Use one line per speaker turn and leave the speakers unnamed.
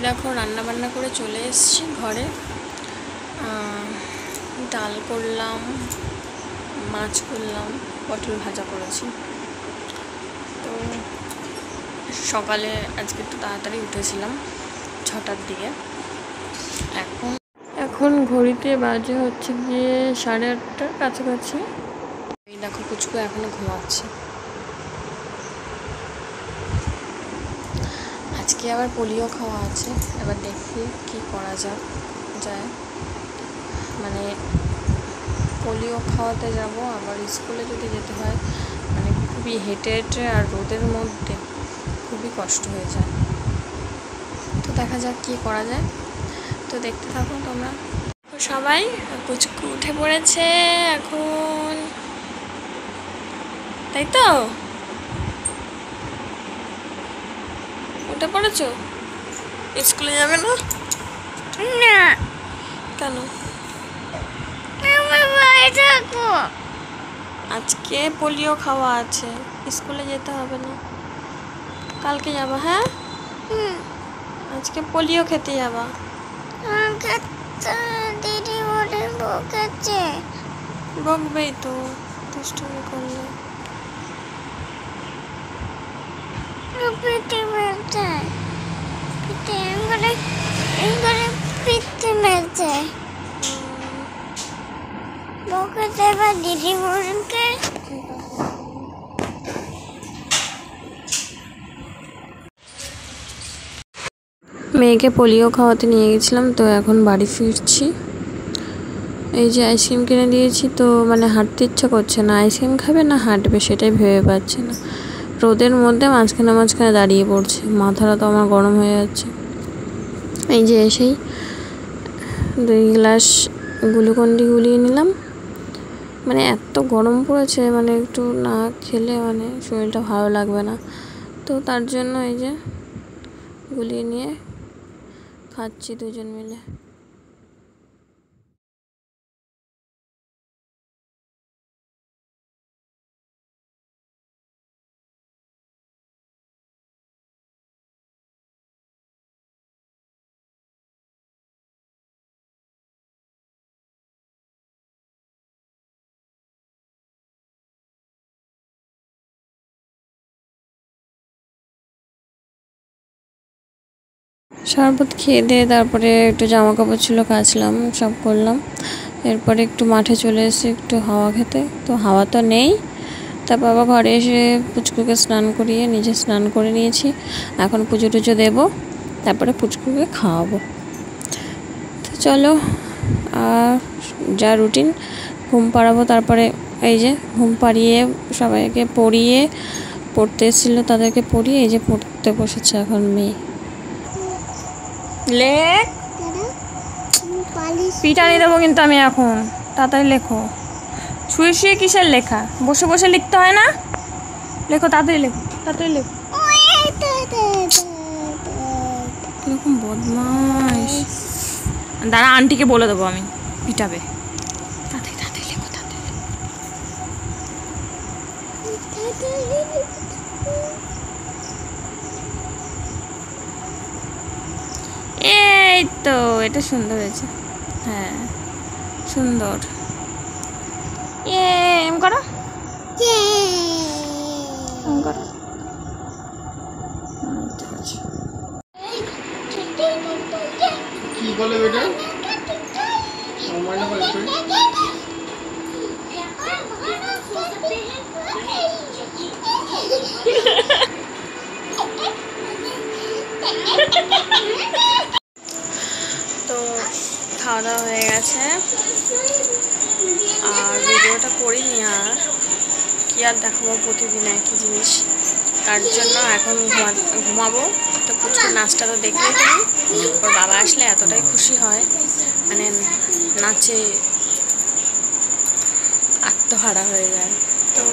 দেখো রান্না বান্না করে চলে এসেছি ঘরে। ডাল করলাম, মাছ করলাম, পটল ভাজা করেছি। তো সকালে আজকে একটু তাড়াতাড়ি উঠেছিলাম 6টার দিকে। এখন ঘড়িতে বাজে হচ্ছে গিয়ে 8:30টার কাছাকাছি। এই দেখো কুচকু এখনো ঘুমাচ্ছে। আজকে আবার পোলিও খাওয়া আছে, এবার দেখি কি করা যায়। মানে পোলিও খাওয়াতে যাব, আবার স্কুলে যদি যেতে হয় মানে খুবই হেঁটে হেঁটে আর রোদের মধ্যে খুবই কষ্ট হয়ে যায়। তো দেখা যাক কি করা যায়, তো দেখতে থাকো তোমরা সবাই। কুচকু উঠে পড়েছে এখন, তাই তো? উঠে পড়েছো? স্কুলে যাবে না? না। কেন? আজকে পোলিও খাওয়া আছে, স্কুলে যেতে হবে না, কালকে যাবা। হ্যাঁ, আজকে পোলিও খেতে যাবা। দিদি বকবেই তো দুষ্টুমি করলে। মেয়েকে পোলিও খাওয়াতে নিয়ে গেছিলাম, তো এখন বাড়ি ফিরছি। এই যে আইসক্রিম কিনে দিয়েছি, তো মানে হাঁটতে ইচ্ছা করছে না, আইসক্রিম খাবে না হাঁটবে সেটাই ভেবে পাচ্ছে না। রোদের মধ্যে মাঝখানে দাঁড়িয়ে পড়ছে, মাথাটা তো আমার গরম হয়ে যাচ্ছে। এই যে এসেই 2 গ্লাস গ্লুকন্ডি গুলিয়ে নিলাম। মানে এত গরম পড়েছে, মানে একটু না খেলে মানে শরীরটা ভালো লাগবে না, তো তার জন্য এই যে গুলিয়ে নিয়ে খাচ্ছি দুজন মিলে। শরবত খেয়ে দিয়ে তারপরে একটু জামা কাপড় ছিল কাচলাম, সব করলাম। এরপরে একটু মাঠে চলে এসে একটু হাওয়া খেতে, তো হাওয়া তো নেই। তারপর আবার ঘরে এসে পুচকুকে স্নান করিয়ে নিজে স্নান করে নিয়েছি। এখন পুজো টুজো দেবো, তারপরে পুচকুকে খাওয়াবো। তো চলো, আর যা রুটিন, ঘুম পাড়াবো। তারপরে এই যে ঘুম পাড়িয়ে সবাইকে পড়তে এসেছিলো, তাদেরকে পড়িয়ে এই যে পড়তে বসেছে এখন মেয়ে। লেখ, পিটানি দেবো কিন্তু আমি এখন, তাড়াতাড়ি লেখো। শুয়ে শুয়ে কিসের লেখা, বসে বসে লিখতে হয় না? লেখো তাড়াতাড়ি, লেখো তাড়াতাড়ি, লেখো। কিরকম বদমাইশ! দাঁড়া, আন্টিকে বলে দেবো আমি, পিটাবে। তাড়াতাড়ি তাড়াতাড়ি লেখো, তাড়াতাড়ি। এই তো, এটা সুন্দর হয়েছে। হ্যাঁ সুন্দর। এম করো, এম করো। ঠিক আছে। কি বলে বেটা? তো খাওয়া দাওয়া হয়ে গেছে, আর ভিডিওটা করিনি। আর কি আর দেখাবো, প্রতিদিন একই জিনিস, তার জন্য এখন ঘুমাবো। তো প্রচুর নাচটা তো দেখলেই তুমি, ওর বাবা আসলে এতটাই খুশি হয়, মানে নাচে আত্মহারা হয়ে যায়। তো